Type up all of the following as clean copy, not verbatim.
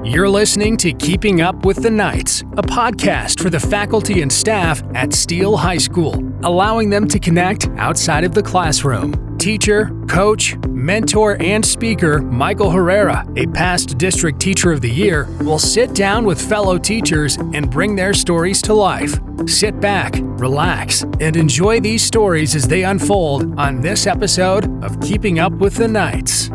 You're listening to Keeping Up with the Knights, a podcast for the faculty and staff at Steele High School, allowing them to connect outside of the classroom. Teacher, coach, mentor, and speaker Michael Herrera, a past District Teacher of the Year, will sit down with fellow teachers and bring their stories to life. Sit back, relax, and enjoy these stories as they unfold on this episode of Keeping Up with the Knights.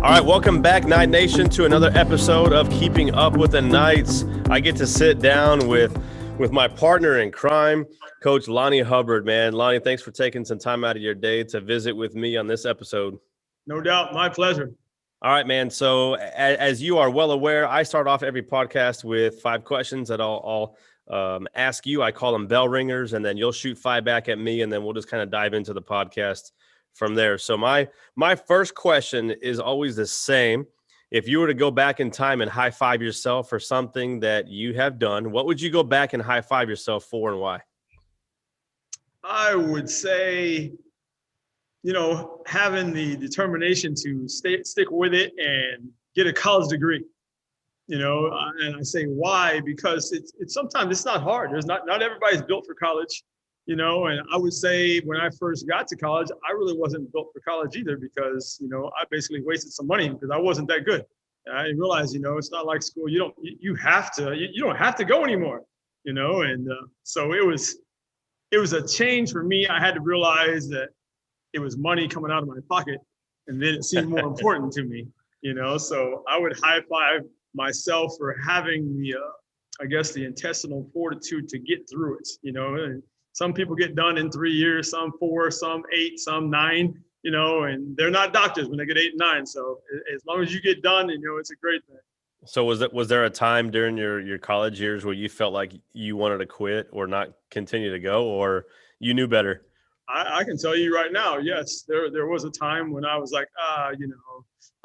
All right, welcome back, Knight Nation, to another episode of Keeping Up with the Knights. I get to sit down with my partner in crime, Coach Lonny Hubbard, man. Lonny, thanks for taking some time out of your day to visit with me on this episode. No doubt, my pleasure. All right, man. So as you are well aware, I start off every podcast with 5 questions that I'll ask you. I call them bell ringers, and then you'll shoot 5 back at me, and then we'll just kind of dive into the podcast from there. So my first question is always the same. If you were to go back in time and high five yourself for something that you have done, what would you go back and high five yourself for and why? I would say, having the determination to stick with it and get a college degree, and I say why, because it's sometimes it's not hard. Not everybody's built for college. And I would say when I first got to college, I really wasn't built for college either because, I basically wasted some money because I wasn't that good. And I realized, it's not like school. You don't have to go anymore, and so it was a change for me. I had to realize that it was money coming out of my pocket, and then it seemed more important to me, so I would high five myself for having the intestinal fortitude to get through it, and some people get done in 3 years, some 4, some 8, some 9, and they're not doctors when they get 8 and 9. So as long as you get done, it's a great thing. So was there a time during your college years where you felt like you wanted to quit or not continue to go, or you knew better? I can tell you right now, yes, there was a time when I was like, I'm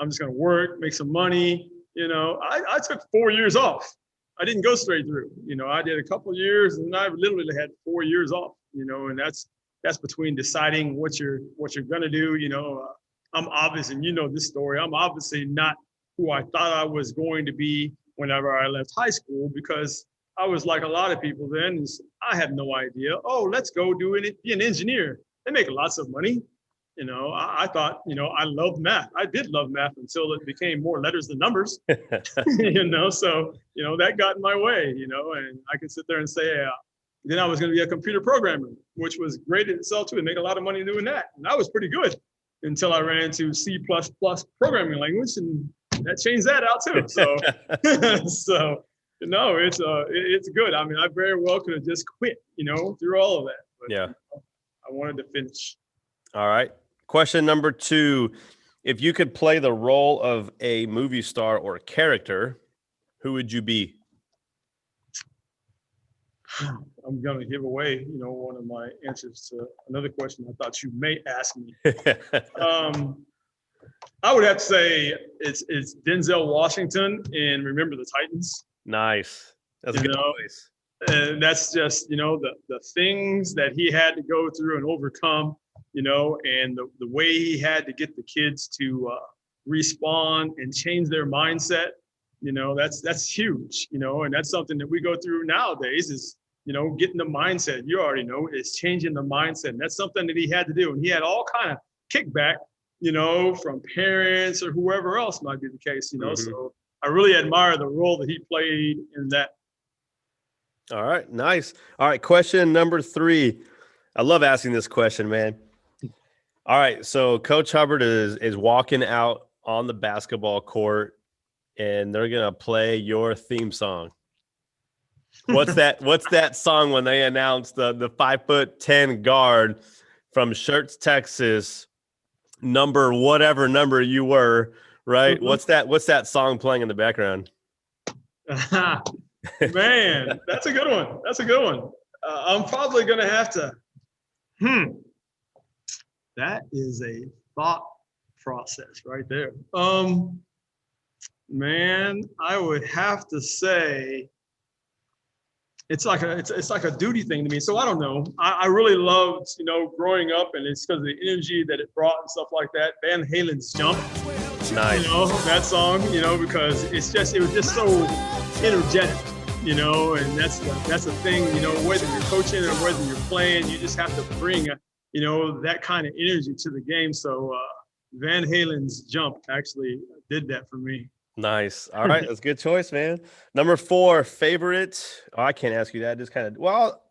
just going to work, make some money. I took 4 years off. I didn't go straight through. I did a couple of years, and I literally had 4 years off. And that's between deciding what you're gonna do. I'm obviously, and this story. I'm obviously not who I thought I was going to be whenever I left high school, because I was like a lot of people then. I had no idea. Oh, let's go be an engineer. They make lots of money. I thought, I loved math. I did love math until it became more letters than numbers, so, that got in my way, and I could sit there and say, then I was going to be a computer programmer, which was great in itself too, and make a lot of money doing that. And I was pretty good until I ran into C++ programming language, and that changed that out too. So, it's good. I mean, I very well could have just quit, through all of that. But, yeah, I wanted to finish. All right. Question number 2, if you could play the role of a movie star or character, who would you be? I'm going to give away, one of my answers to another question I thought you may ask me. I would have to say it's Denzel Washington in Remember the Titans. Nice. That's a good choice. And that's just, the things that he had to go through and overcome, and the way he had to get the kids to respond and change their mindset, that's huge, and that's something that we go through nowadays is, getting the mindset. You already know is changing the mindset. And that's something that he had to do. And he had all kind of kickback, from parents or whoever else might be the case, Mm-hmm. So I really admire the role that he played in that. All right. Nice. All right. Question number 3. I love asking this question, man. All right. So Coach Hubbard is walking out on the basketball court, and they're going to play your theme song. What's that song when they announced the 5'10" guard from Schertz, Texas, whatever number you were, right? Mm-hmm. What's that song playing in the background? Man, that's a good one. I'm probably going to have to, that is a thought process right there. Man, I would have to say, it's like a duty thing to me. So I don't know. I really loved, growing up, and it's because of the energy that it brought and stuff like that. Van Halen's Jump, Nice. that song, because it was just so energetic, and that's the thing, whether you're coaching or whether you're playing, you just have to bring, that kind of energy to the game. So Van Halen's Jump actually did that for me. Nice. All right. That's a good choice, man. Number 4, favorite. Oh, I can't ask you that. Just kind of, well,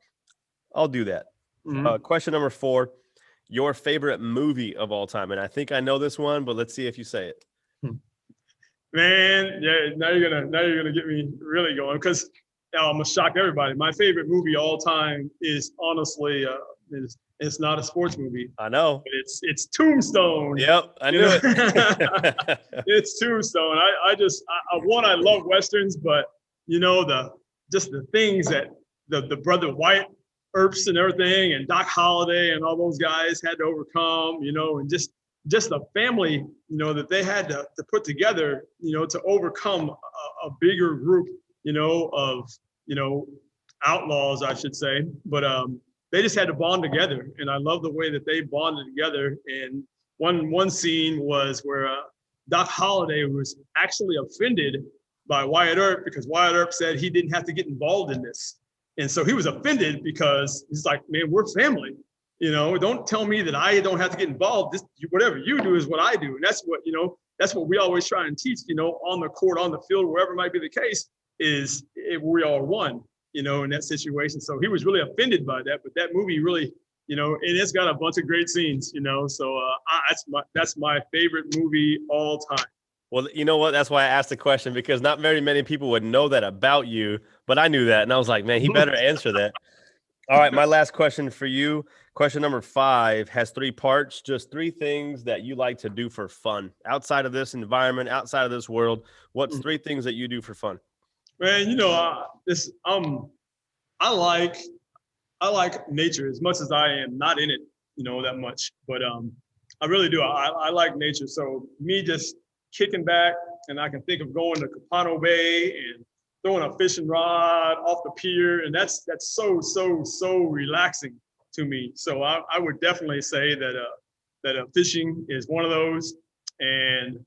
I'll do that. Mhm. Question number 4, your favorite movie of all time. And I think I know this one, but let's see if you say it. Man, yeah, now you're gonna get me really going, because I'm gonna shock everybody. My favorite movie all time is honestly it's not a sports movie. I know. But it's Tombstone. Yep. I knew it. It's Tombstone. I love Westerns, but the things that the brother Wyatt Earps and everything, and Doc Holliday and all those guys had to overcome, and just the family, that they had to put together, to overcome a bigger group, of, outlaws, I should say. But they just had to bond together. And I love the way that they bonded together. And one scene was where Doc Holliday was actually offended by Wyatt Earp, because Wyatt Earp said he didn't have to get involved in this. And so he was offended, because he's like, man, we're family. Don't tell me that I don't have to get involved. Whatever you do is what I do. And that's what we always try and teach, on the court, on the field, wherever might be the case, is we are one, in that situation. So he was really offended by that. But that movie really, and it's got a bunch of great scenes, so that's my favorite movie all time. Well, you know what? That's why I asked the question, because not very many people would know that about you, but I knew that. And I was like, man, he better answer that. All right. My last question for you. Question number 5 has 3 parts, just 3 things that you like to do for fun outside of this environment, outside of this world. What's 3 things that you do for fun? Man, I like nature as much as I am not in it, that much, but I really do. I like nature. So me just kicking back, and I can think of going to Capano Bay and throwing a fishing rod off the pier, and that's so relaxing to me. So I would definitely say that fishing is one of those. And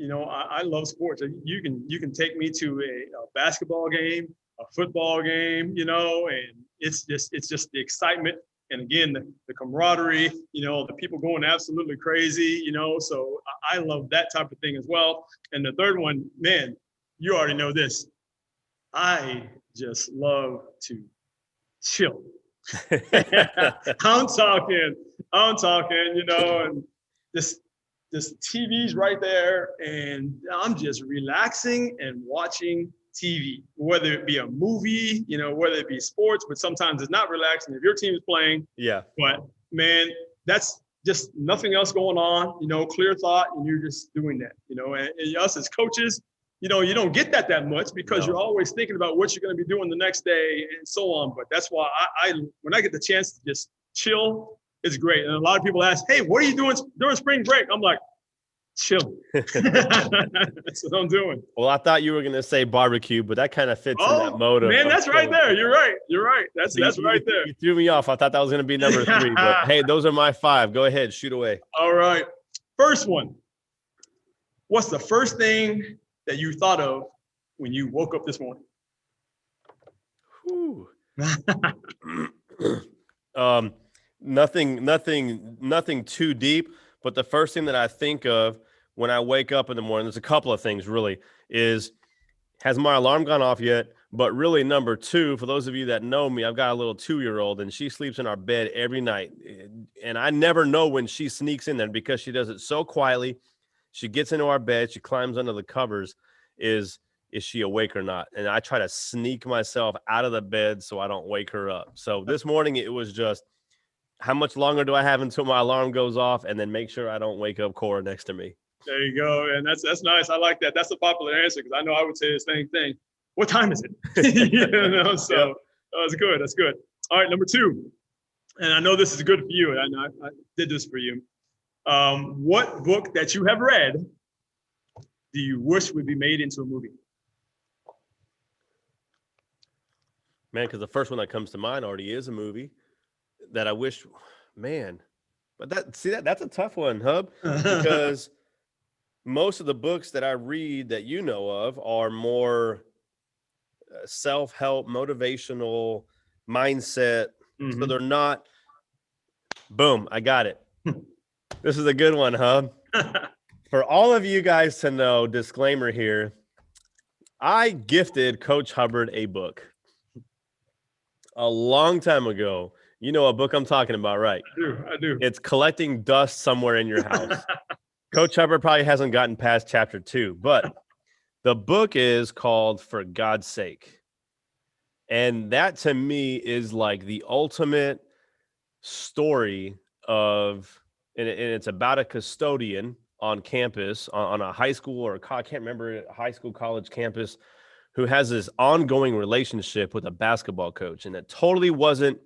I love sports. You can take me to a basketball game, a football game, and it's just the excitement, and again the camaraderie, the people going absolutely crazy, so I love that type of thing as well. And the third one, man, you already know this, I just love to chill. I'm talking, and this TV's right there, and I'm just relaxing and watching TV, whether it be a movie, whether it be sports, but sometimes it's not relaxing if your team is playing. Yeah. But man, that's just nothing else going on, clear thought, and you're just doing that, and us as coaches, you don't get that much, because you're always thinking about what you're going to be doing the next day and so on. But that's why I when I get the chance to just chill, it's great. And a lot of people ask, hey, what are you doing during spring break? I'm like, chill. That's what I'm doing. Well, I thought you were going to say barbecue, but that kind of fits in that mode. Man, that's right there. You're right. That's right there. You threw me off. I thought that was going to be number 3, but hey, those are my 5. Go ahead, shoot away. All right. First one. What's the first thing that you thought of when you woke up this morning? Nothing too deep, but the first thing that I think of when I wake up in the morning, there's a couple of things really, is has my alarm gone off yet? But really, number 2, for those of you that know me, I've got a little 2-year-old, and she sleeps in our bed every night. And I never know when she sneaks in there, because she does it so quietly. She gets into our bed, she climbs under the covers. Is she awake or not? And I try to sneak myself out of the bed so I don't wake her up. So this morning it was just, how much longer do I have until my alarm goes off, and then make sure I don't wake up Cora next to me. There you go. And that's nice. I like that. That's a popular answer, because I know I would say the same thing. What time is it? So that's good. That's good. All right, number 2. And I know this is good for you, and I did this for you. What book that you have read do you wish would be made into a movie? Man, because the first one that comes to mind already is a movie that I wish, man. But that's a tough one, Hub, because most of the books that I read that you know of are more self-help, motivational, mindset. So they're not, boom, I got it. This is a good one, Hub. For all of you guys to know, disclaimer here, I gifted Coach Hubbard a book a long time ago. You know what book I'm talking about, right? I do. It's Collecting Dust Somewhere in Your House. Coach Hubbard probably hasn't gotten past chapter 2, but the book is called For God's Sake. And that to me is like the ultimate story of, and it's about a custodian on campus, on a high school or I can't remember, high school, college campus, who has this ongoing relationship with a basketball coach. And it totally wasn't,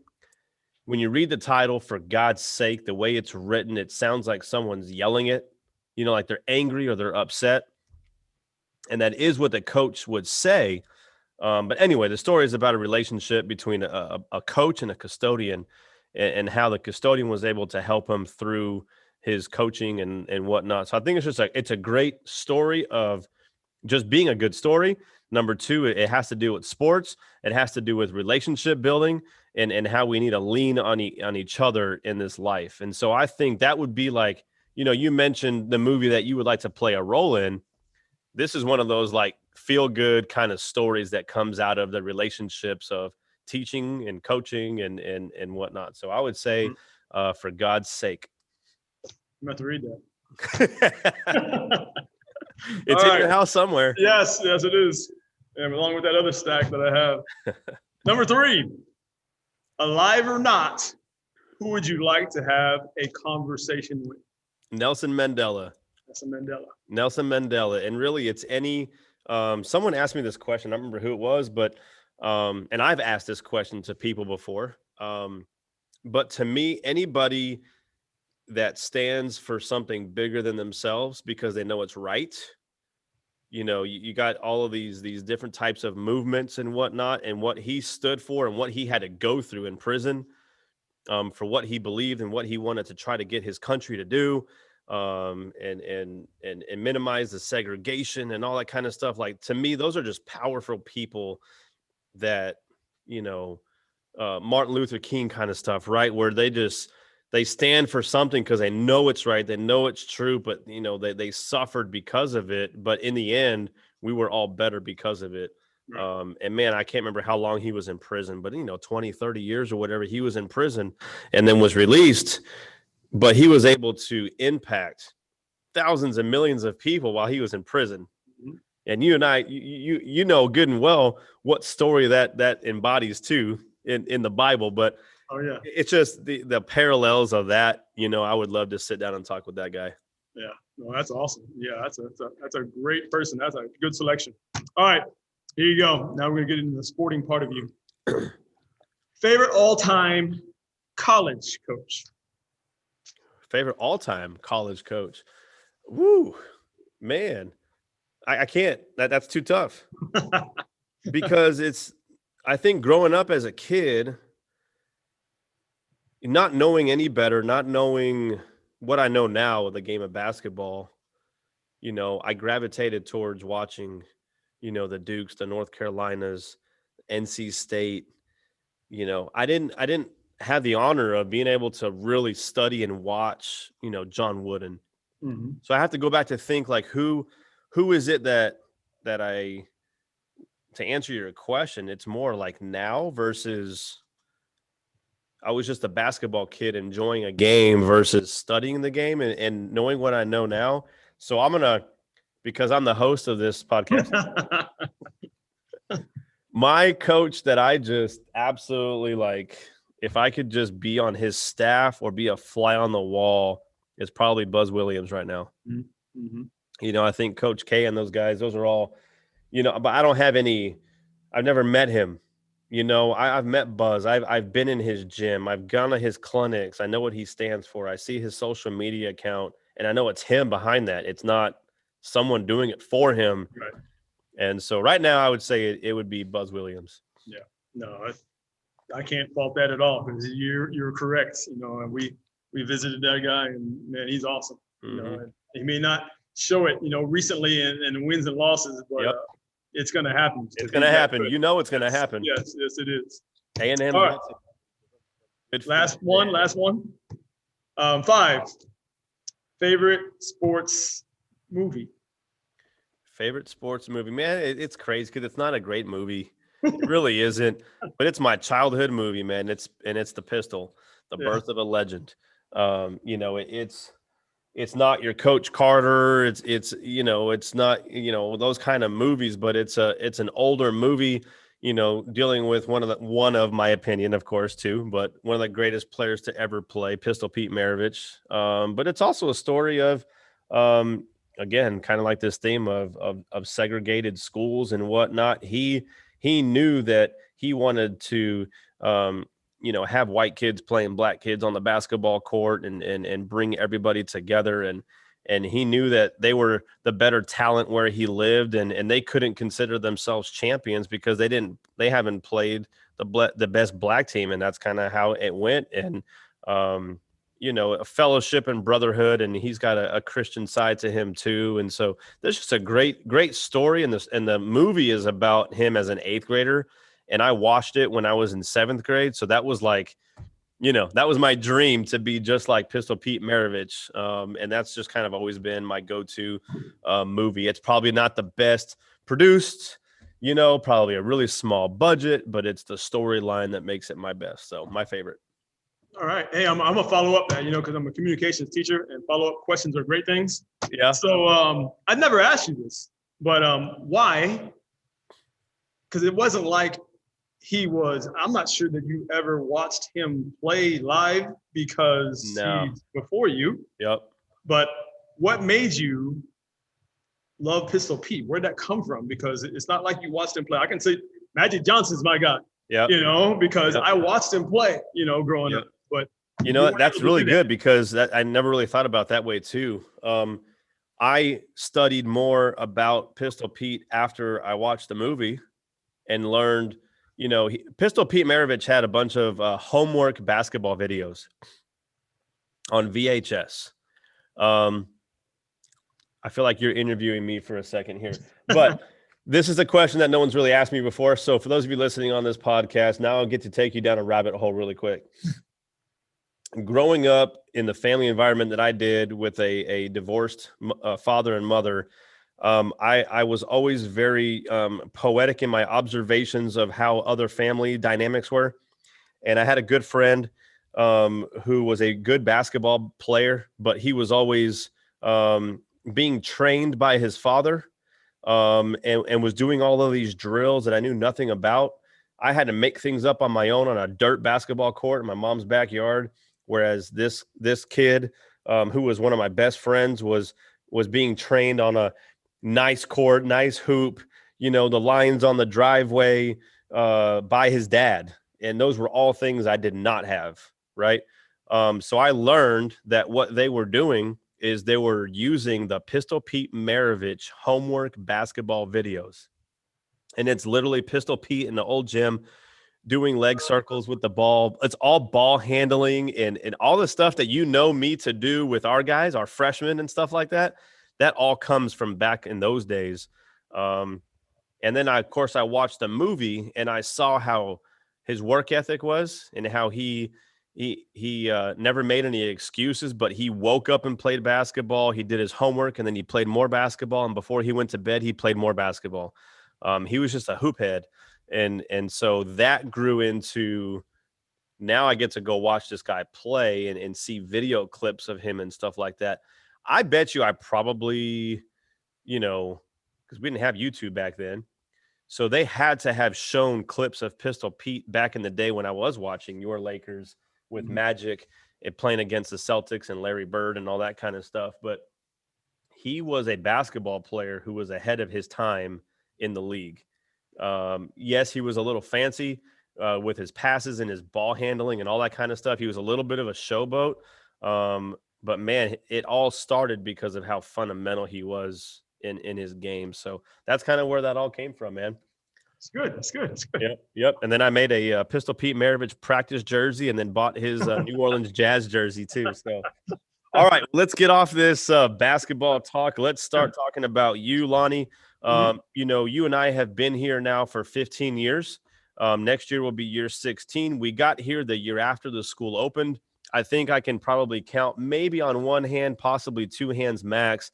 when you read the title, For God's Sake, the way it's written, it sounds like someone's yelling it, like they're angry or they're upset. And that is what the coach would say. But anyway, the story is about a relationship between a coach and a custodian, and how the custodian was able to help him through his coaching and whatnot. So I think it's a great story of just being a good story. Number 2, it has to do with sports. It has to do with relationship building and how we need to lean on each other in this life. And so I think that would be like, you mentioned the movie that you would like to play a role in. This is one of those like feel good kind of stories that comes out of the relationships of teaching and coaching and whatnot. So I would say, For God's Sake. I'm about to read that. It's in your house somewhere. Yes, it is. And along with that other stack that I have. Number 3, alive or not, who would you like to have a conversation with? Nelson Mandela. Nelson Mandela. And really it's any, someone asked me this question. I don't remember who it was, but, and I've asked this question to people before. But to me, anybody that stands for something bigger than themselves because they know it's right. You got all of these different types of movements and whatnot, and what he stood for and what he had to go through in prison, for what he believed and what he wanted to try to get his country to do, and minimize the segregation and all that kind of stuff. Like, to me, those are just powerful people that, Martin Luther King kind of stuff, right? Where they stand for something because they know it's right. They know it's true, but they suffered because of it. But in the end, we were all better because of it. Right. And man, I can't remember how long he was in prison, but 20, 30 years or whatever, he was in prison and then was released, but he was able to impact thousands and millions of people while he was in prison. Mm-hmm. And you and I, you know good and well what story that embodies too in the Bible, but oh yeah, it's just the parallels of that. I would love to sit down and talk with that guy. Yeah, no, that's awesome. Yeah, that's a great person. That's a good selection. All right, here you go. Now we're gonna get into the sporting part of you. Favorite all-time college coach. Favorite all-time college coach. Woo, man, I can't. That's too tough. Because I think growing up as a kid, not knowing any better, not knowing what I know now with the game of basketball, I gravitated towards watching, the Dukes, the North Carolinas, NC State. I didn't have the honor of being able to really study and watch, John Wooden. Mm-hmm. So I have to go back to think like who is it that to answer your question, it's more like now versus I was just a basketball kid enjoying a game versus studying the game and knowing what I know now. So because I'm the host of this podcast, my coach that I just absolutely like, if I could just be on his staff or be a fly on the wall, is probably Buzz Williams right now. Mm-hmm. I think Coach K and those guys, those are all, but I don't have any, I've never met him. I've met Buzz. I've been in his gym. I've gone to his clinics. I know what he stands for. I see his social media account, and I know it's him behind that. It's not someone doing it for him. Right. And so right now I would say it would be Buzz Williams. Yeah. No, I can't fault that at all because you're correct. You know, and we visited that guy, and man, he's awesome. You know, and he may not show it, you know, recently in wins and losses, but it's going to happen. It's going to happen. You know, it's going to happen. Yes, it is. A&M. All right. Last one. 5. Favorite sports movie. Favorite sports movie, man. It's crazy because it's not a great movie. It really isn't, but it's my childhood movie, man. It's The Pistol, The Birth of a Legend. You know, it's not your Coach Carter. It's you know, it's not, you know, those kind of movies, but it's an older movie, you know, dealing with one of my opinion, of course, too, but one of the greatest players to ever play, Pistol Pete Maravich. But it's also a story of, again, kind of like this theme of segregated schools and whatnot. He knew that he wanted to, you know, have white kids playing black kids on the basketball court and bring everybody together. And he knew that they were the better talent where he lived, and they couldn't consider themselves champions because they haven't played the best black team. And that's kind of how it went. And, you know, a fellowship and brotherhood, and he's got a Christian side to him too. And so there's just a great story. And the movie is about him as an 8th grader. And I watched it when I was in 7th grade. So that was like, you know, that was my dream to be just like Pistol Pete Maravich. And that's just kind of always been my go-to movie. It's probably not the best produced, you know, probably a really small budget, but it's the storyline that makes it my best. So my favorite. All right. Hey, I'm gonna follow up that, you know, because I'm a communications teacher and follow-up questions are great things. Yeah. So I've never asked you this, but why? Because it wasn't like I'm not sure that you ever watched him play live because he's before you. Yep. But what made you love Pistol Pete? Where'd that come from? Because it's not like you watched him play. I can say Magic Johnson's my guy. Yeah. You know, because I watched him play, you know, growing up. But you know, that's really good because I never really thought about that way too. I studied more about Pistol Pete after I watched the movie and learned, you know, Pistol Pete Maravich had a bunch of homework basketball videos on VHS. I feel like you're interviewing me for a second here, but this is a question that no one's really asked me before. So for those of you listening on this podcast, now I'll get to take you down a rabbit hole really quick. Growing up in the family environment that I did with a divorced father and mother, I was always very poetic in my observations of how other family dynamics were. And I had a good friend who was a good basketball player, but he was always being trained by his father and was doing all of these drills that I knew nothing about. I had to make things up on my own on a dirt basketball court in my mom's backyard. Whereas this kid who was one of my best friends was being trained on a nice court, nice hoop, you know, the lines on the driveway by his dad. And those were all things I did not have, right? So I learned that what they were doing is they were using the Pistol Pete Maravich homework basketball videos. And it's literally Pistol Pete in the old gym doing leg circles with the ball. It's all ball handling and all the stuff that you know me to do with our guys, our freshmen and stuff like that. That all comes from back in those days. And then I watched the movie and I saw how his work ethic was and how he never made any excuses, but he woke up and played basketball. He did his homework and then he played more basketball. And before he went to bed, he played more basketball. He was just a hoop head. And so that grew into, now I get to go watch this guy play and see video clips of him and stuff like that. I bet you I probably, you know, because we didn't have YouTube back then. So they had to have shown clips of Pistol Pete back in the day when I was watching your Lakers with Magic and playing against the Celtics and Larry Bird and all that kind of stuff. But he was a basketball player who was ahead of his time in the league. Yes, he was a little fancy with his passes and his ball handling and all that kind of stuff. He was a little bit of a showboat. But man, it all started because of how fundamental he was in his game. So that's kind of where that all came from, man. It's good. That's good. That's good. Yep. And then I made a Pistol Pete Maravich practice jersey, and then bought his New Orleans Jazz jersey too. So, all right, let's get off this basketball talk. Let's start talking about you, Lonny. You and I have been here now for 15 years. Next year will be year 16. We got here the year after the school opened. I think I can probably count maybe on one hand, possibly two hands max,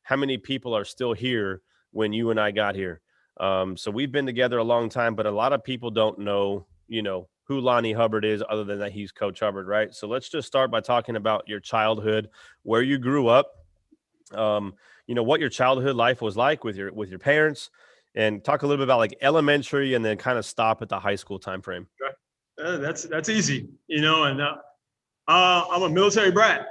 how many people are still here when you and I got here. So we've been together a long time, but a lot of people don't know, who Lonny Hubbard is other than that he's Coach Hubbard, right? So let's just start by talking about your childhood, where you grew up, what your childhood life was like with your parents, and talk a little bit about like elementary and then kind of stop at the high school time frame. That's easy, and I'm a military brat,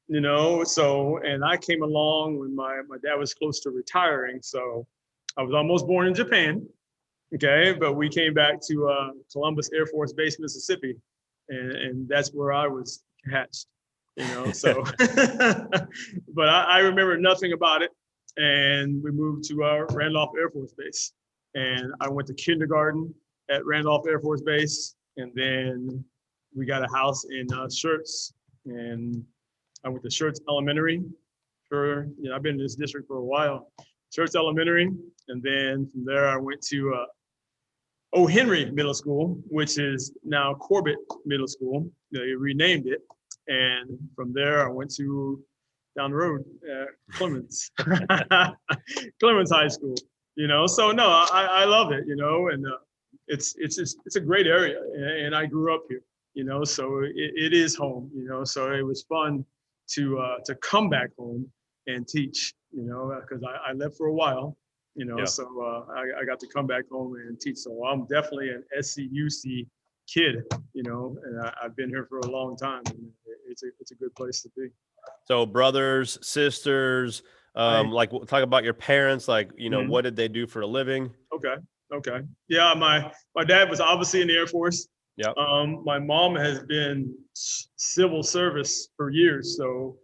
and I came along when my dad was close to retiring. So I was almost born in Japan. Okay. But we came back to Columbus Air Force Base, Mississippi. And that's where I was hatched, so, but I remember nothing about it. And we moved to Randolph Air Force Base, and I went to kindergarten at Randolph Air Force Base. And then we got a house in Schertz, and I went to Schertz Elementary I've been in this district for a while. Schertz Elementary, and then from there I went to O. Henry Middle School, which is now Corbett Middle School. They renamed it, and from there I went to down the road, Clemens, Clemens High School. So no, I love it. And it's a great area, and I grew up here. So it is home. So it was fun to come back home and teach. Because I left for a while. So I got to come back home and teach. So I'm definitely an SCUC kid. And I've been here for a long time. And it's a good place to be. So brothers, sisters, like talk about your parents, like, what did they do for a living? Okay. Yeah, my dad was obviously in the Air Force. Yeah. My mom has been civil service for years. So,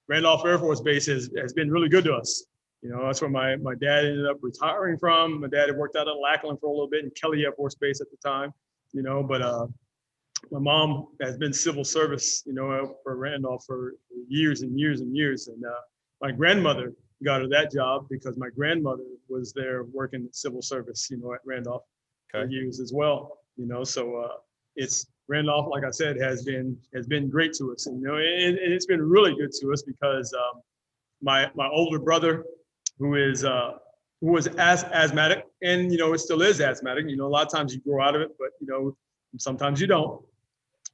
Randolph Air Force Base has been really good to us. That's where my dad ended up retiring from. My dad had worked out at Lackland for a little bit in Kelly Air Force Base at the time, but my mom has been civil service, for Randolph for years and years and years. And my grandmother got her that job because my grandmother was there working civil service, at Randolph for years as well. So it's Randolph, like I said, has been great to us, and it's been really good to us because my older brother, who was asthmatic, and it still is asthmatic. A lot of times you grow out of it, but sometimes you don't.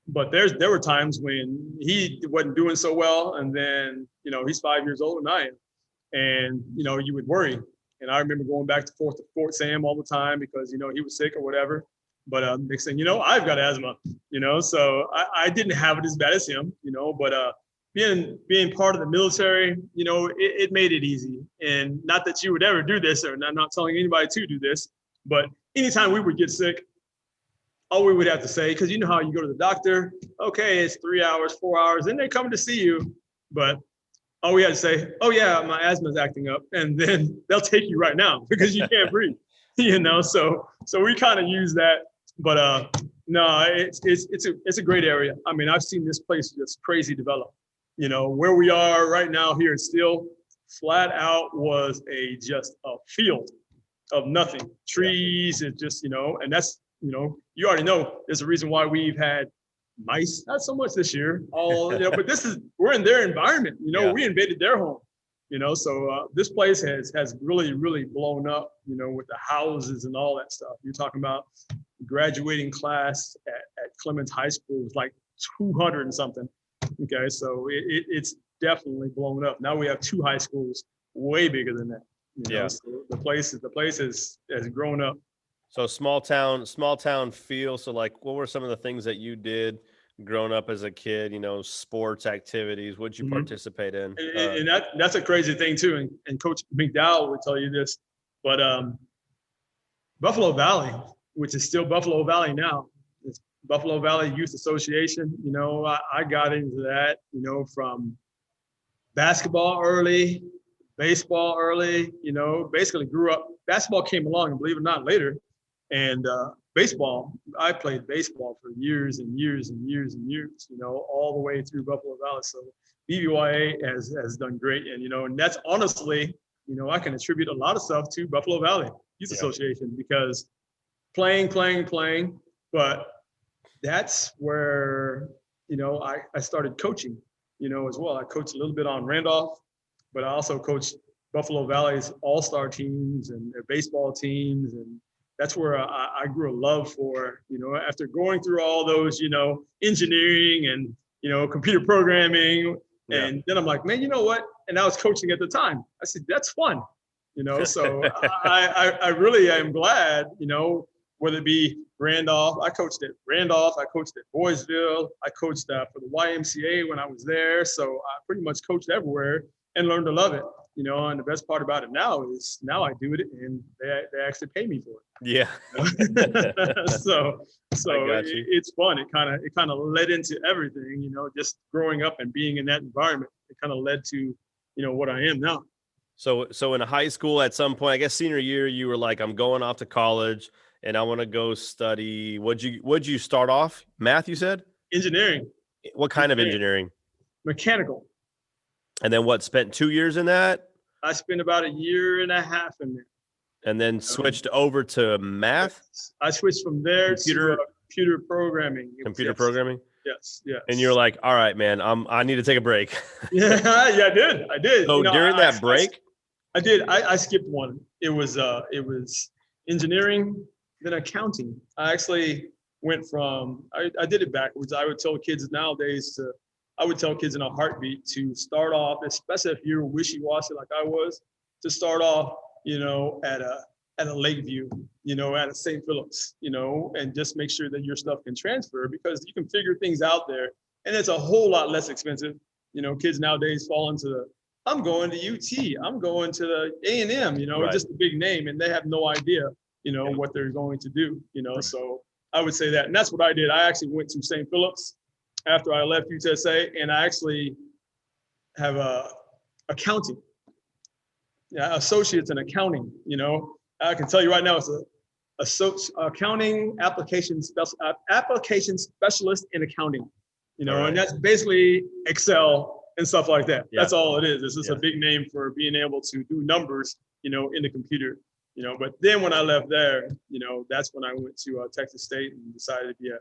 But there were times when he wasn't doing so well, and then he's 5 years older than I am, and you would worry. And I remember going back to Fort Sam all the time because he was sick or whatever. But next thing I've got asthma, so I didn't have it as bad as him, but being part of the military, it made it easy. And not that you would ever do this, or I'm not telling anybody to do this, but anytime we would get sick, all we would have to say, because how you go to the doctor, okay, it's 3 hours, 4 hours, then they're coming to see you. But all we had to say, oh yeah, my asthma's acting up. And then they'll take you right now because you can't breathe, so we kind of use that. But no, it's a great area. I've seen this place just crazy develop. Where we are right now here in Steele, flat out was just a field of nothing. Trees, and just, and that's, you already know there's a reason why we've had mice, not so much this year, but we're in their environment, we invaded their home. So this place has really, really blown up, with the houses and all that stuff. You're talking about graduating class at Clemens High School was like 200 and something. Okay, so it's definitely blown up. Now we have two high schools way bigger than that. So the place has grown up. So small town feel. So like, what were some of the things that you did growing up as a kid? Sports activities. What'd you participate in? And that's a crazy thing too. And Coach McDowell would tell you this, but Buffalo Valley, which is still Buffalo Valley now, it's Buffalo Valley Youth Association. I got into that, from basketball early, baseball early, basically grew up. Basketball came along, and believe it or not, later. And baseball, I played baseball for years and years and years and years, all the way through Buffalo Valley. So BVYA has done great. And that's honestly, I can attribute a lot of stuff to Buffalo Valley Youth Association, because playing, but that's where, I started coaching, as well. I coached a little bit on Randolph, but I also coached Buffalo Valley's all-star teams and their baseball teams. And that's where I grew a love for, after going through all those, engineering and, computer programming. Yeah. And then I'm like, man, you know what? And I was coaching at the time. I said, that's fun, so I really am glad, whether it be Randolph. I coached at Randolph. I coached at Boysville. I coached for the YMCA when I was there. So I pretty much coached everywhere and learned to love it. And the best part about it now is now I do it and they actually pay me for it. Yeah. So it's fun. It kind of led into everything, just growing up and being in that environment. It kind of led to, what I am now. So in high school at some point, I guess senior year, you were like, I'm going off to college and I want to go study. What'd you start off? Math, you said? Engineering. What kind of engineering? Mechanical. And then spent 2 years in that? I spent about a year and a half in there. And then switched over to math? I switched from there to computer programming. Computer programming? Yes. And you're like, all right, man, I need to take a break. Yeah, I did. So during that break? I did. I skipped one. It was engineering, then accounting. I actually went from, I did it backwards. I would tell kids nowadays I would tell kids in a heartbeat to start off, especially if you're wishy-washy like I was, to start off, at a Lakeview, at a St. Philip's, and just make sure that your stuff can transfer, because you can figure things out there and it's a whole lot less expensive. Kids nowadays fall into I'm going to UT, I'm going to the A&M, right. Just a big name, and they have no idea, what they're going to do, right. So I would say that, and that's what I did. I actually went to St. Philip's after I left UTSA, and I actually have accounting, associates in accounting. I can tell you right now, it's accounting application specialist in accounling. Right. And that's basically Excel and stuff like that. Yeah. That's all it is. It's just a big name for being able to do numbers, in the computer. But then when I left there, that's when I went to Texas State and decided to be a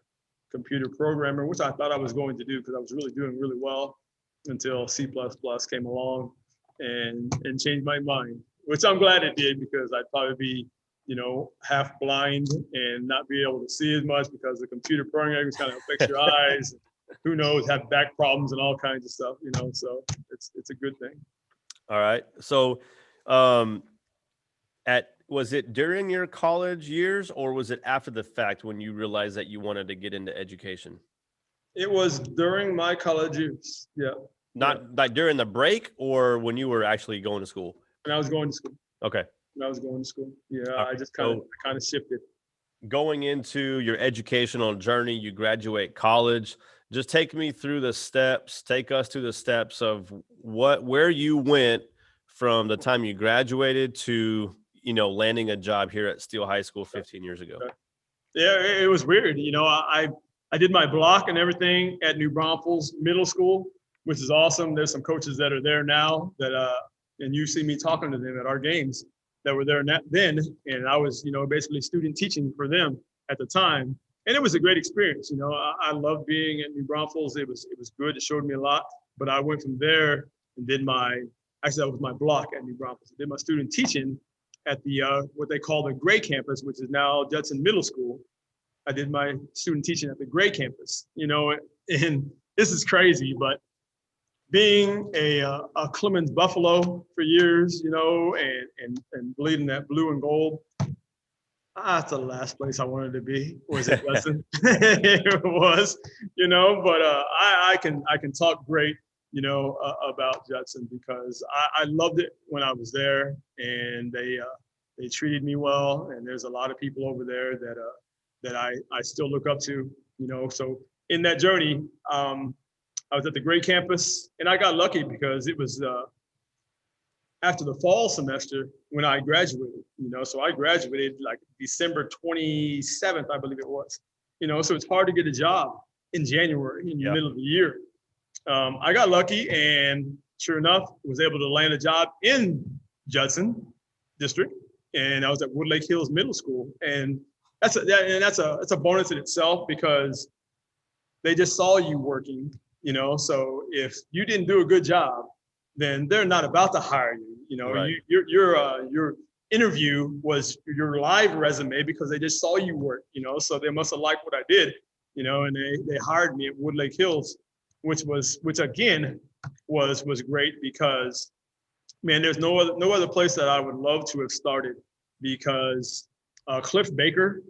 computer programmer, which I thought I was going to do because I was really doing really well until C++ came along and changed my mind, which I'm glad it did, because I'd probably be, half blind and not be able to see as much because the computer programming kind of affects your eyes. Who knows, have back problems and all kinds of stuff, so it's a good thing. All right. So was it during your college years, or was it after the fact when you realized that you wanted to get into education? It was during my college years. Yeah. Not like during the break, or when you were actually going to school? When I was going to school. Okay. When I was going to school. Yeah. Right. I just kind of shifted. Going into your educational journey, you graduate college. Just take me through the steps. Take us through the steps of where you went from the time you graduated to, landing a job here at Steele High School 15 years ago. Yeah, it was weird. I did my block and everything at New Braunfels Middle School, which is awesome. There's some coaches that are there now that, and you see me talking to them at our games that were there then. And I was, basically student teaching for them at the time. And it was a great experience. I loved being at New Braunfels. It was good. It showed me a lot. But I went from there and did that was my block at New Braunfels. I did my student teaching at the, what they call the Gray campus, which is now Judson Middle School. I did my student teaching at the Gray campus, and this is crazy, but being a Clemens Buffalo for years, and bleeding that blue and gold, that's the last place I wanted to be. Was it Judson? It was, but I can talk great, about Judson, because I loved it when I was there, and they treated me well. And there's a lot of people over there that I still look up to, so in that journey, I was at the Gray campus, and I got lucky because it was after the fall semester when I graduated, so I graduated like December 27th, I believe it was, so it's hard to get a job in January, in the middle of the year. I got lucky and sure enough, was able to land a job in Judson District. And I was at Woodlake Hills Middle School. And that's a bonus in itself because they just saw you working, so if you didn't do a good job, then they're not about to hire you. Right. Your interview was your live resume because they just saw you work, so they must have liked what I did, and they hired me at Woodlake Hills, which again was great because, man, there's no other place that I would love to have started because Cliff Baker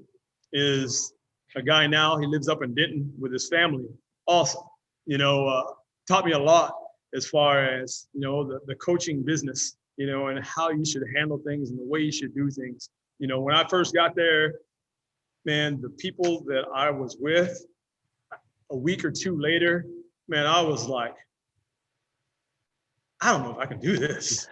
is a guy now. He lives up in Denton with his family. Awesome. Taught me a lot as far as, the coaching business, and how you should handle things and the way you should do things. When I first got there, man, the people that I was with a week or two later, man, I was like, I don't know if I can do this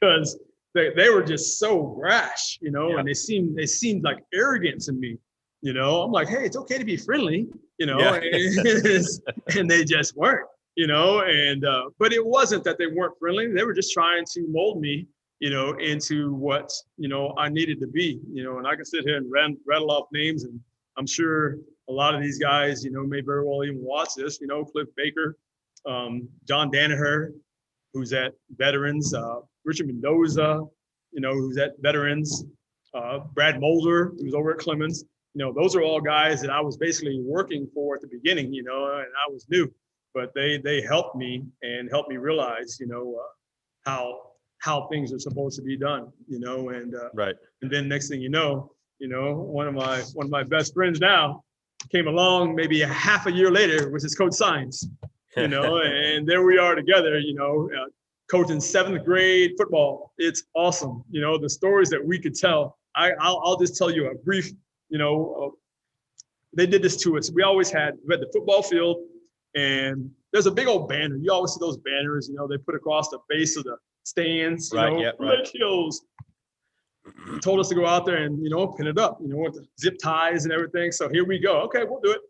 because they were just so brash, and they seemed like arrogant to me, I'm like, hey, it's okay to be friendly, and they just weren't, but it wasn't that they weren't friendly. They were just trying to mold me, into what, I needed to be, and I can sit here and rattle off names, and I'm sure a lot of these guys, may very well even watch this, Cliff Baker, John Danaher, who's at Veterans, Richard Mendoza, who's at Veterans, Brad Mulder, who's over at Clemens. Those are all guys that I was basically working for at the beginning, and I was new, but they helped me and helped me realize, how things are supposed to be done, and right. And then next thing one of my best friends now came along maybe a half a year later, which is Coach Saenz, and there we are together, coaching 7th grade football. It's awesome. The stories that we could tell. I'll just tell you a brief, they did this to us. We had the football field, and there's a big old banner. You always see those banners, they put across the base of the stands, Lake Hills. He told us to go out there and, pin it up, with the zip ties and everything. So here we go. Okay, we'll do it.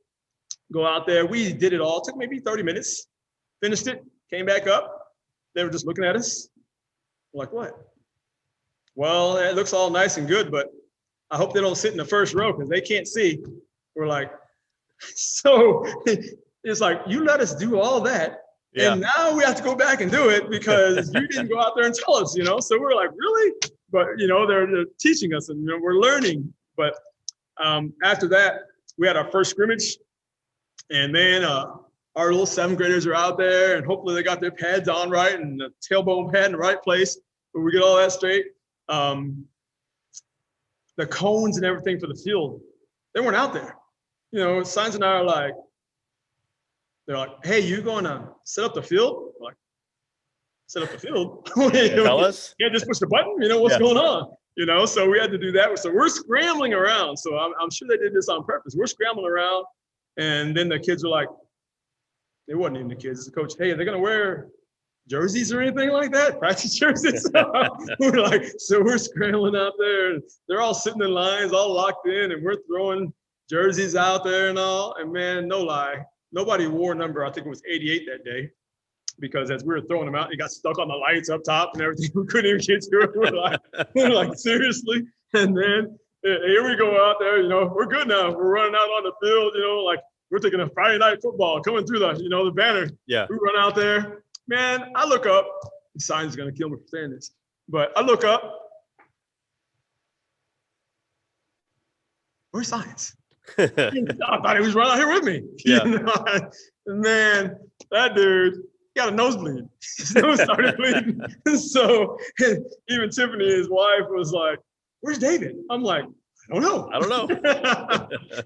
Go out there. We did it all. It took maybe 30 minutes. Finished it. Came back up. They were just looking at us. We're like, what? Well, it looks all nice and good, but I hope they don't sit in the first row because they can't see. We're like, so it's like, you let us do all that. Yeah. And now we have to go back and do it because you didn't go out there and tell us, So we're like, really? But, they're teaching us and we're learning. But after that, we had our first scrimmage. And man, our little 7th graders are out there and hopefully they got their pads on right and the tailbone pad in the right place. But we get all that straight. The cones and everything for the field, they weren't out there. Saenz and I are like, they're like, hey, you going to set up the field? We're like, set up the field? Tell us. Yeah, just push the button. What's going on? So we had to do that. So we're scrambling around. So I'm sure they did this on purpose. We're scrambling around. And then the kids were like, they wasn't even the kids. The coach, hey, are they going to wear jerseys or anything like that? Practice jerseys? We're like, so we're scrambling out there. And they're all sitting in lines, all locked in. And we're throwing jerseys out there and all. And man, no lie. Nobody wore number, I think it was 88 that day, because as we were throwing them out, it got stuck on the lights up top and everything. We couldn't even get to it. We're like, seriously? And then here we go out there, we're good now. We're running out on the field, like we're thinking of Friday night football coming through the banner. Yeah. We run out there. Man, I look up. The sign's going to kill me for saying this. But I look up. Where's Saenz? I thought he was right out here with me. Yeah. Man, that dude got a nosebleed. His nose started bleeding. So even Tiffany, his wife, was like, where's David? I'm like, I don't know.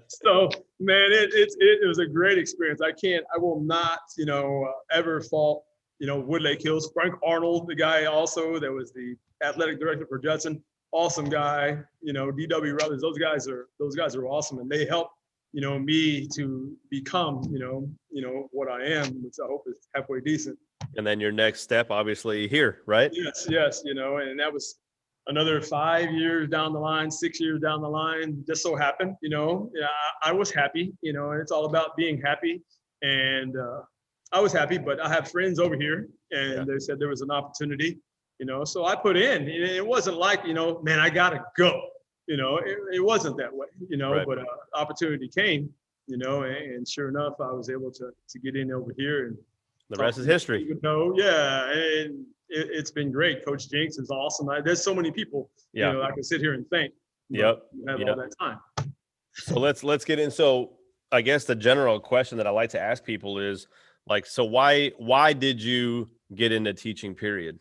So, man, it was a great experience. I will not, ever fault, Woodlake Hills. Frank Arnold, the guy also that was the athletic director for Judson. Awesome guy, DW Brothers, those guys are awesome. And they helped, me to become, what I am, which I hope is halfway decent. And then your next step, obviously, here, right? Yes, and that was another 5 years down the line, 6 years down the line. Just so happened, I was happy, and it's all about being happy. And I was happy, but I have friends over here, and they said there was an opportunity, so I put in. It wasn't like, man, I gotta go. It wasn't that way, Right. but opportunity came, and sure enough, I was able to get in over here. And the rest is history. And it's been great. Coach Jenks is awesome. There's so many people, I can sit here and thank. Yep. Have all that time. So let's get in. So I guess the general question that I like to ask people is like, so why did you get into teaching, period?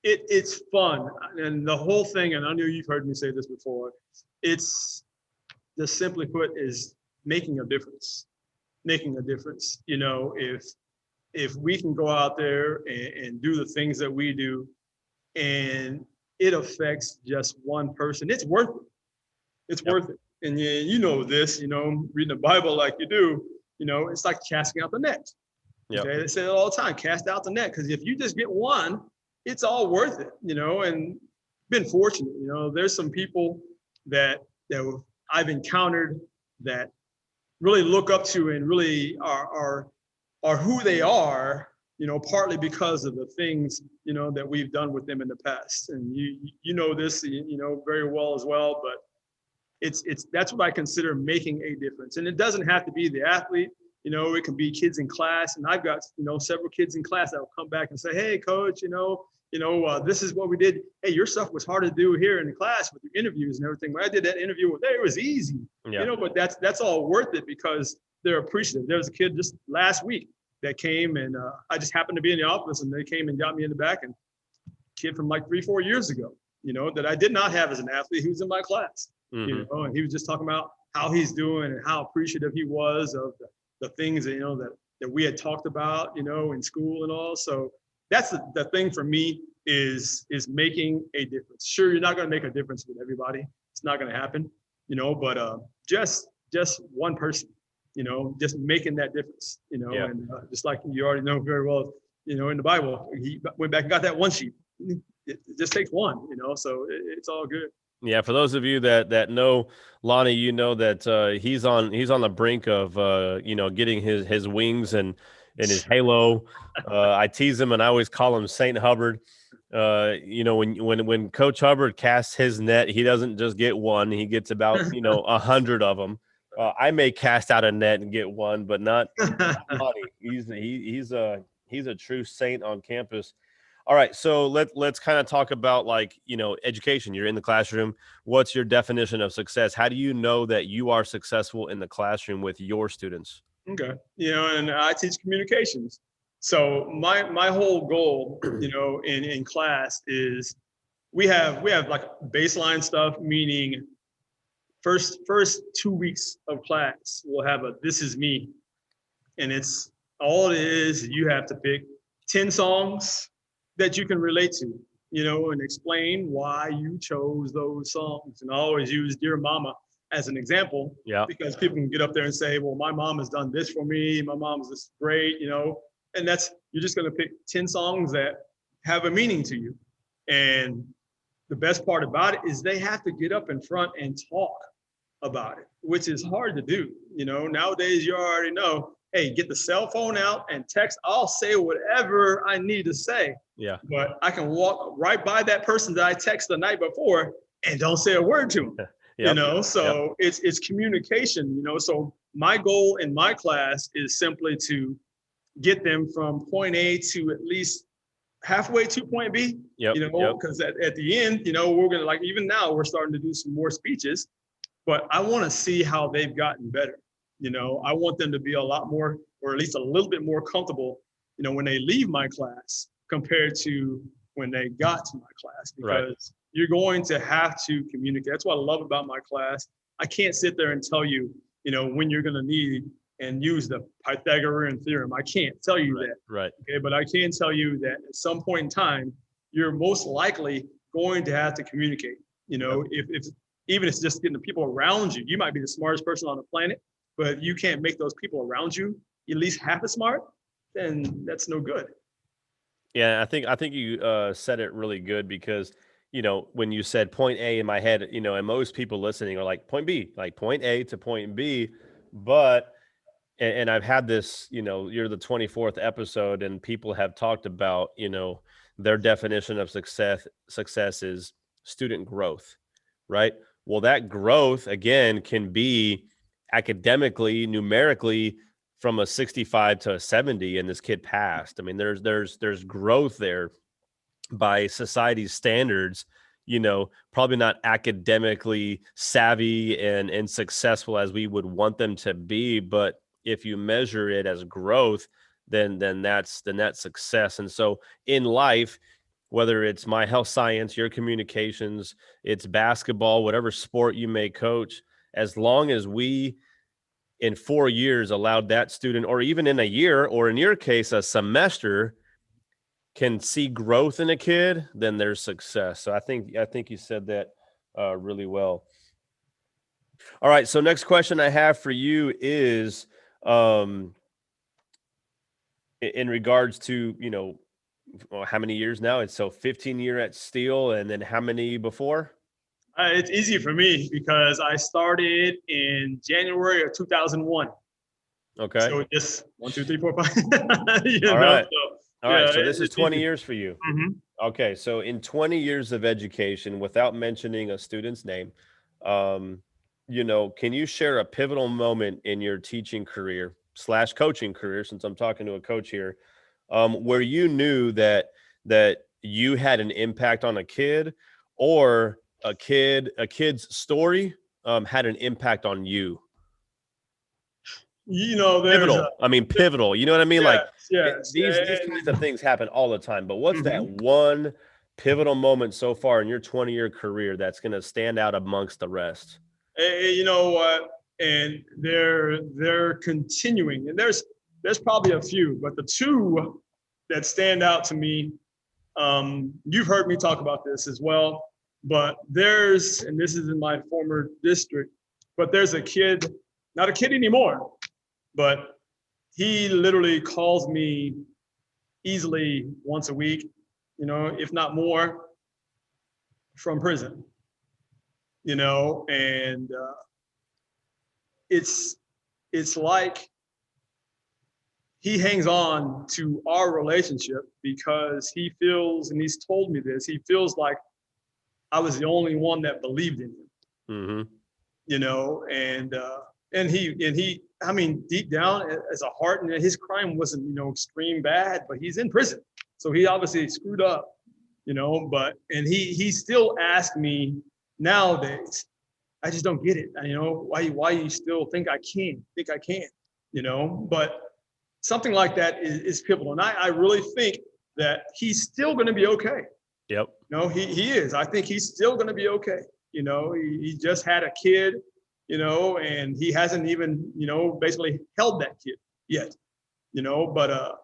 It's fun. And the whole thing, and I know you've heard me say this before, it's just simply put is making a difference. If we can go out there and do the things that we do, and it affects just one person, it's worth it. It's worth it. And you know this, reading the Bible like you do, it's like casting out the net. Yep. Okay, they say it all the time, cast out the net, because if you just get one, it's all worth it, and been fortunate, there's some people that I've encountered that really look up to and really are who they are, partly because of the things, that we've done with them in the past. And you know this, very well as well, but that's what I consider making a difference. And it doesn't have to be the athlete, it can be kids in class. And I've got, several kids in class that will come back and say, hey, coach, this is what we did. Hey, your stuff was hard to do here in the class with your interviews and everything. When I did that interview with there, it was easy, but that's all worth it because they're appreciative. There was a kid just last week that came, and I just happened to be in the office, and they came and got me in the back, and kid from like 3-4 years ago, that I did not have as an athlete. He was in my class, and he was just talking about how he's doing and how appreciative he was of the things that, that we had talked about, in school and all. So that's the thing for me is making a difference. Sure, you're not going to make a difference with everybody. It's not going to happen, but just one person, just making that difference, and just like you already know very well, in the Bible, he went back and got that one sheep. It just takes one, so it's all good. Yeah, for those of you that know Lonny, that he's on the brink of getting his wings and his halo. I tease him and I always call him Saint Hubbard. When Coach Hubbard casts his net, he doesn't just get one; he gets about 100 of them. I may cast out a net and get one, but not Lonny. He's a true saint on campus. All right, so let's kind of talk about education. You're in the classroom. What's your definition of success? How do you know that you are successful in the classroom with your students? Okay, and I teach communications. So my whole goal, in class is we have like baseline stuff, meaning first 2 weeks of class we'll have a "This Is Me," and it's all it is. You have to pick 10 songs that you can relate to, and explain why you chose those songs. And I always use Dear Mama as an example, because people can get up there and say, well, my mom has done this for me. My mom's this great, and you're just going to pick 10 songs that have a meaning to you. And the best part about it is they have to get up in front and talk about it, which is hard to do. Nowadays you already know, hey, get the cell phone out and text. I'll say whatever I need to say. Yeah. But I can walk right by that person that I texted the night before and don't say a word to them. It's communication, So my goal in my class is simply to get them from point A to at least halfway to point B, because at the end, we're going to even now we're starting to do some more speeches, but I want to see how they've gotten better. I want them to be a lot more, or at least a little bit more comfortable, when they leave my class compared to when they got to my class, because you're going to have to communicate. That's what I love about my class. I can't sit there and tell you, when you're going to need and use the Pythagorean theorem. I can't tell you that. Right. Okay. But I can tell you that at some point in time, you're most likely going to have to communicate. If even if it's just getting the people around you, you might be the smartest person on the planet, but you can't make those people around you at least half as smart. then that's no good. Yeah, I think you said it really good because, you know, when you said point A in my head, you know, and most people listening are like point B, like point A to point B. But, and I've had this, you know, you're the 24th episode and people have talked about, you know, their definition of success is student growth, right? Well, that growth again can be academically, numerically, from a 65 to a 70, and this kid passed. I mean, there's growth there by society's standards, you know, probably not academically savvy and successful as we would want them to be, but if you measure it as growth, then that's success. And so in life, whether it's my health science, your communications, it's basketball, whatever sport you may coach, as long as we in 4 years allowed that student, or even in a year, or in your case, a semester, can see growth in a kid, then there's success. So I think you said that really well. All right. So next question I have for you is in regards to, you know, how many years now? It's so 15 year at Steele, and then how many before? It's easy for me because I started in January of 2001. Okay. So just 1, 2, 3, 4, 5. All right. So, all right. So this is 20 easy. years for you. Mm-hmm. Okay. So in 20 years of education, without mentioning a student's name, you know, can you share a pivotal moment in your teaching career / coaching career, since I'm talking to a coach here, where you knew that you had an impact on a kid, or a kid's story had an impact on you? You know, Pivotal. You know what I mean? Yes. These kinds of things happen all the time. But what's that Mm-hmm. one pivotal moment so far in your 20-year career that's going to stand out amongst the rest? You know what? And they're continuing, and there's probably a few, but the two that stand out to me, you've heard me talk about this as well, but and this is in my former district, but there's a kid, not a kid anymore, but he literally calls me easily once a week, you know, if not more, from prison, you know, and it's like he hangs on to our relationship because he feels, and he's told me this, he feels like I was the only one that believed in him. Mm-hmm. You know, and he, I mean, deep down as a heart, and his crime wasn't, you know, extreme bad, but he's in prison. So he obviously screwed up, you know, and he still asks me nowadays, I just don't get it. You know, why you still think I can, you know, but something like that is pivotal. And I really think that he's still going to be okay. Yep. No, he is. I think he's still going to be okay. You know, he just had a kid, you know, and he hasn't even, you know, basically held that kid yet, you know, but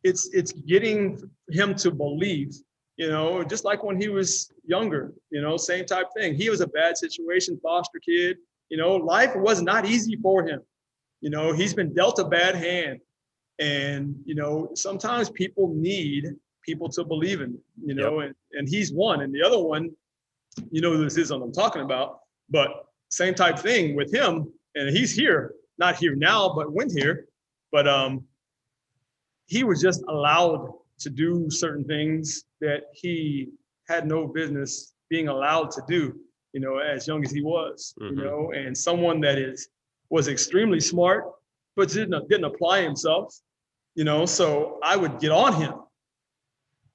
it's getting him to believe, you know, just like when he was younger, you know, same type thing. He was a bad situation, foster kid, you know, life was not easy for him. You know, he's been dealt a bad hand. And, you know, sometimes people need people to believe in, you know, yep. and he's one. And the other one, you know, this is what I'm talking about, but same type thing with him. And he's here, not here now, but went here. But he was just allowed to do certain things that he had no business being allowed to do, you know, as young as he was, mm-hmm. you know, and someone that was extremely smart, but didn't apply himself, you know, so I would get on him,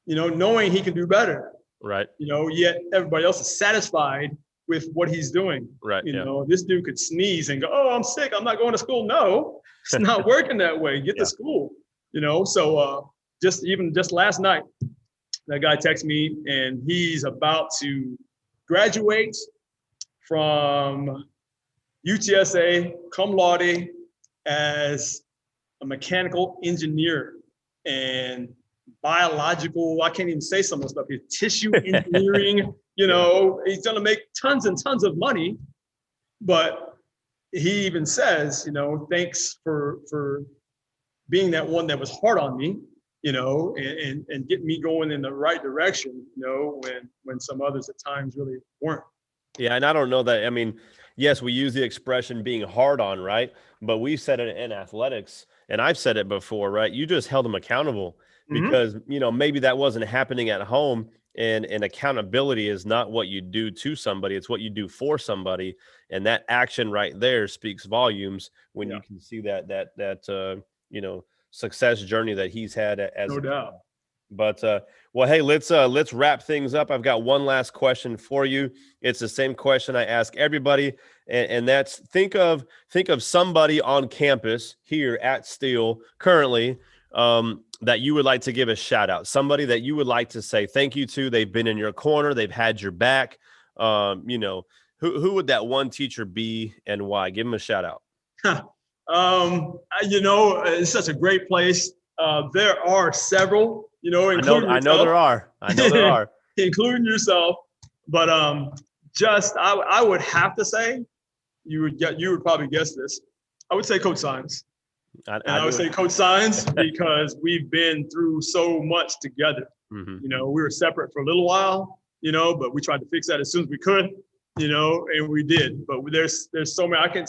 you know, knowing he can do better. Right. You know, yet everybody else is satisfied with what he's doing. Right. You know, this dude could sneeze and go, oh, I'm sick, I'm not going to school. No, it's not working that way. Get to school, you know. So just last night, that guy texted me and he's about to graduate from UTSA cum laude as a mechanical engineer and biological, I can't even say some of the stuff here, tissue engineering, you know, he's going to make tons and tons of money. But he even says, you know, thanks for being that one that was hard on me, and get me going in the right direction, when some others at times really weren't. Yeah, and I don't know that. I mean, yes, we use the expression being hard on, right? But we said it in athletics, and I've said it before, right? You just held them accountable because, maybe that wasn't happening at home, and accountability is not what you do to somebody. It's what you do for somebody. And that action right there speaks volumes when you can see that success journey that he's had as no doubt. But well, hey, let's wrap things up. I've got one last question for you. It's the same question I ask everybody, and that's think of somebody on campus here at Steele currently that you would like to give a shout out. Somebody that you would like to say thank you to. They've been in your corner. They've had your back. Who would that one teacher be and why? Give them a shout out. It's such a great place. There are several. Including I know there are. including yourself. But I would have to say, you would probably guess this. I would say Coach Saenz. I would say Coach Saenz because we've been through so much together. We were separate for a little while, but we tried to fix that as soon as we could, and we did. But there's so many. I can't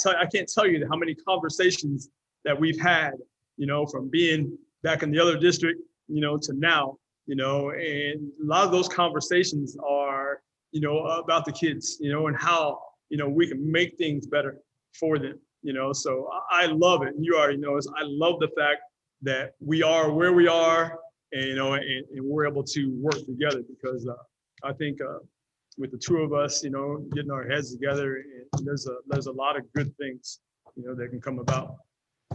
tell you how many conversations that we've had, from being back in the other district, to now, and a lot of those conversations are, about the kids, and how, we can make things better for them, so I love it. And you already know, I love the fact that we are where we are, and, and we're able to work together because I think with the two of us, getting our heads together, and there's a lot of good things, that can come about.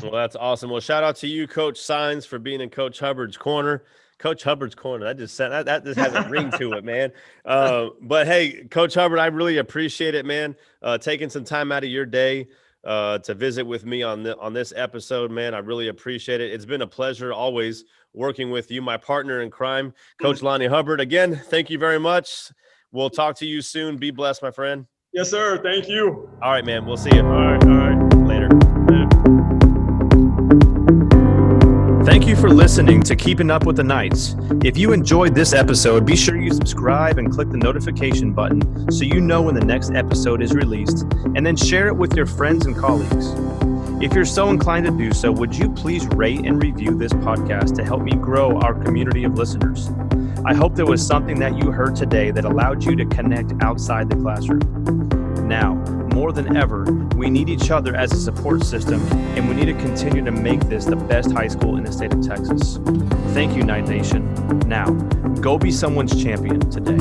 Well, that's awesome. Well, shout out to you, Coach Saenz, for being in Coach Hubbard's corner. Coach Hubbard's corner. That just has a ring to it, man. But hey, Coach Hubbard, I really appreciate it, man. Taking some time out of your day to visit with me on this episode, man. I really appreciate it. It's been a pleasure always working with you, my partner in crime, Coach Lonny Hubbard. Again, thank you very much. We'll talk to you soon. Be blessed, my friend. Yes, sir. Thank you. All right, man. We'll see you. All right. Later. Thank you for listening to Keeping Up with the Knights. If you enjoyed this episode, be sure you subscribe and click the notification button so you know when the next episode is released, and then share it with your friends and colleagues. If you're so inclined to do so, would you please rate and review this podcast to help me grow our community of listeners? I hope there was something that you heard today that allowed you to connect outside the classroom. Now, more than ever, we need each other as a support system, and we need to continue to make this the best high school in the state of Texas. Thank you, Knight Nation. Now, go be someone's champion today.